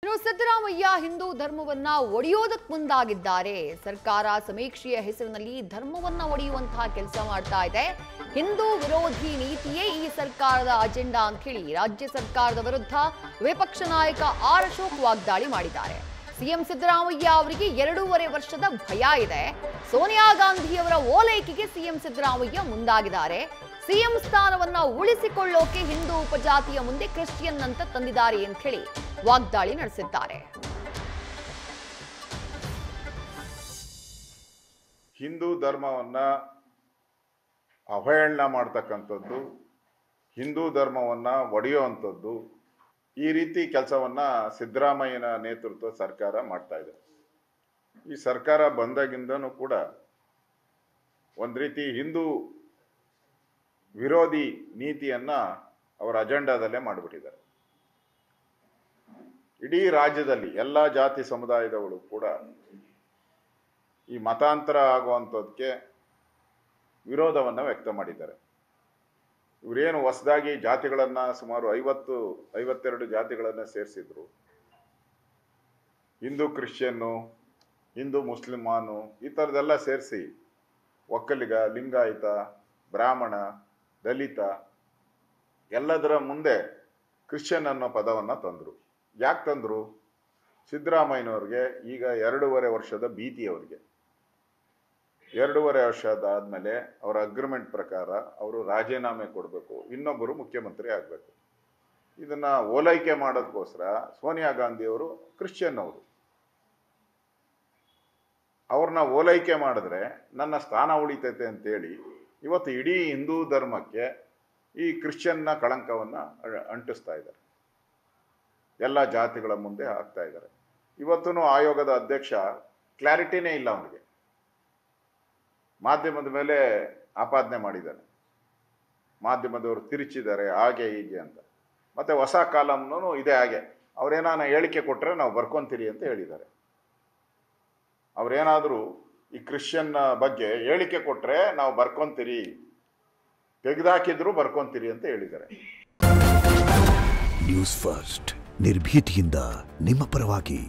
ಇನ್ನು ಸಿದ್ದರಾಮಯ್ಯ ಹಿಂದೂ ಧರ್ಮವನ್ನ ಒಡೆಯೋದಕ್ಕೆ ಮುಂದಾಗಿದ್ದಾರೆ. ಸರ್ಕಾರ ಸಮೀಕ್ಷೆಯ ಹೆಸರಿನಲ್ಲಿ ಧರ್ಮವನ್ನ ಒಡೆಯುವಂತಹ ಕೆಲಸ ಮಾಡ್ತಾ ಇದೆ. ಹಿಂದೂ ವಿರೋಧಿ ನೀತಿಯೇ ಈ ಸರ್ಕಾರದ ಅಜೆಂಡಾ ಅಂತ ಹೇಳಿ ರಾಜ್ಯ ಸರ್ಕಾರದ ವಿರುದ್ಧ ವಿಪಕ್ಷ ನಾಯಕ ಆರ್ ಅಶೋಕ್ ವಾಗ್ದಾಳಿ ಮಾಡಿದ್ದಾರೆ. ಸಿಎಂ ಸಿದ್ದರಾಮಯ್ಯ ಅವರಿಗೆ 2.5 ವರ್ಷದ ಭಯ ಇದೆ. ಸೋನಿಯಾ ಗಾಂಧಿಯವರ ಓಲೈಕೆಗೆ ಸಿಎಂ ಸಿದ್ದರಾಮಯ್ಯ ಮುಂದಾಗಿದ್ದಾರೆ. ಸಿಎಂ ಸ್ಥಾನವನ್ನ ಉಳಿಸಿಕೊಳ್ಳೋಕೆ ಹಿಂದೂ ಉಪಜಾತಿಯ ಮುಂದೆ ಕ್ರಿಶ್ಚಿಯನ್ ಅಂತ ತಂದಿದ್ದಾರೆ ಅಂತ ಹೇಳಿ ವಾಗ್ದಾಳಿ ನಡೆಸಿದ್ದಾರೆ. ಹಿಂದೂ ಧರ್ಮವನ್ನ ಅವಹೇಳನ ಮಾಡ್ತಕ್ಕಂಥದ್ದು, ಹಿಂದೂ ಧರ್ಮವನ್ನ ಒಡೆಯುವಂಥದ್ದು, ಈ ರೀತಿ ಕೆಲಸವನ್ನ ಸಿದ್ದರಾಮಯ್ಯನ ನೇತೃತ್ವ ಸರ್ಕಾರ ಮಾಡ್ತಾ ಇದೆ. ಈ ಸರ್ಕಾರ ಬಂದಾಗಿಂದನೂ ಕೂಡ ಒಂದು ರೀತಿ ಹಿಂದೂ ವಿರೋಧಿ ನೀತಿಯನ್ನ ಅವರ ಅಜೆಂಡಾದಲ್ಲೇ ಮಾಡಿಬಿಟ್ಟಿದ್ದಾರೆ. ಇಡೀ ರಾಜ್ಯದಲ್ಲಿ ಎಲ್ಲ ಜಾತಿ ಸಮುದಾಯದವರು ಕೂಡ ಈ ಮತಾಂತರ ಆಗುವಂಥದ್ದಕ್ಕೆ ವಿರೋಧವನ್ನು ವ್ಯಕ್ತ ಮಾಡಿದ್ದಾರೆ. ಇವರೇನು ಹೊಸದಾಗಿ ಜಾತಿಗಳನ್ನು ಸುಮಾರು 52 ಜಾತಿಗಳನ್ನು ಸೇರಿಸಿದ್ರು. ಹಿಂದೂ ಕ್ರಿಶ್ಚಿಯನ್ನು, ಹಿಂದೂ ಮುಸ್ಲಿಮಾನು, ಈ ಥರದ್ದೆಲ್ಲ ಸೇರಿಸಿ ಒಕ್ಕಲಿಗ, ಲಿಂಗಾಯತ, ಬ್ರಾಹ್ಮಣ, ದಲಿತ ಎಲ್ಲದರ ಮುಂದೆ ಕ್ರಿಶ್ಚಿಯನ್ ಅನ್ನೋ ಪದವನ್ನು ತಂದರು. ಯಾಕೆ ತಂದರು? ಸಿದ್ದರಾಮಯ್ಯನವ್ರಿಗೆ ಈಗ 2.5 ವರ್ಷದ ಭೀತಿ. ಅವರಿಗೆ 2.5 ವರ್ಷದಾದ್ಮೇಲೆ ಅವರ ಅಗ್ರಿಮೆಂಟ್ ಪ್ರಕಾರ ಅವರು ರಾಜೀನಾಮೆ ಕೊಡಬೇಕು, ಇನ್ನೊಬ್ಬರು ಮುಖ್ಯಮಂತ್ರಿ ಆಗಬೇಕು. ಇದನ್ನ ಓಲೈಕೆ ಮಾಡೋದಕ್ಕೋಸ್ಕರ ಸೋನಿಯಾ ಗಾಂಧಿಯವರು ಕ್ರಿಶ್ಚಿಯನ್ ಅವರು, ಅವ್ರನ್ನ ಓಲೈಕೆ ಮಾಡಿದ್ರೆ ನನ್ನ ಸ್ಥಾನ ಉಳಿತೈತೆ ಅಂತೇಳಿ ಇವತ್ತು ಇಡೀ ಹಿಂದೂ ಧರ್ಮಕ್ಕೆ ಈ ಕ್ರಿಶ್ಚಿಯನ್ನ ಕಳಂಕವನ್ನು ಅಂಟಿಸ್ತಾ ಇದ್ದಾರೆ. ಎಲ್ಲ ಜಾತಿಗಳ ಮುಂದೆ ಹಾಕ್ತಾ ಇದ್ದಾರೆ. ಇವತ್ತೂ ಆಯೋಗದ ಅಧ್ಯಕ್ಷ ಕ್ಲಾರಿಟಿನೇ ಇಲ್ಲ ಅವನಿಗೆ. ಮಾಧ್ಯಮದ ಮೇಲೆ ಆಪಾದನೆ ಮಾಡಿದ್ದಾನೆ, ಮಾಧ್ಯಮದವರು ತಿರುಚಿದ್ದಾರೆ ಹಾಗೆ ಹೀಗೆ ಅಂತ. ಮತ್ತೆ ಹೊಸ ಕಾಲಮ್ನೂ ಇದೆ ಹಾಗೆ. ಅವ್ರೇನಾನ ಹೇಳಿಕೆ ಕೊಟ್ಟರೆ ನಾವು ಬರ್ಕೊಂತೀರಿ ಅಂತ ಹೇಳಿದ್ದಾರೆ. ಅವ್ರೇನಾದರೂ ಈ ಕ್ರಿಶ್ಚಿಯನ್ ಬಗ್ಗೆ ಹೇಳಿಕೆ ಕೊಟ್ಟರೆ ನಾವು ಬರ್ಕೊಂತೀರಿ, ತೆಗೆದಾಕಿದ್ರು ಬರ್ಕೊಂತೀರಿ ಅಂತ ಹೇಳಿದ್ದಾರೆ. ನ್ಯೂಸ್ ಫಸ್ಟ್ ನಿರ್ಭೀತಿಯಿಂದ ನಿಮ್ಮ ಪರವಾಗಿ.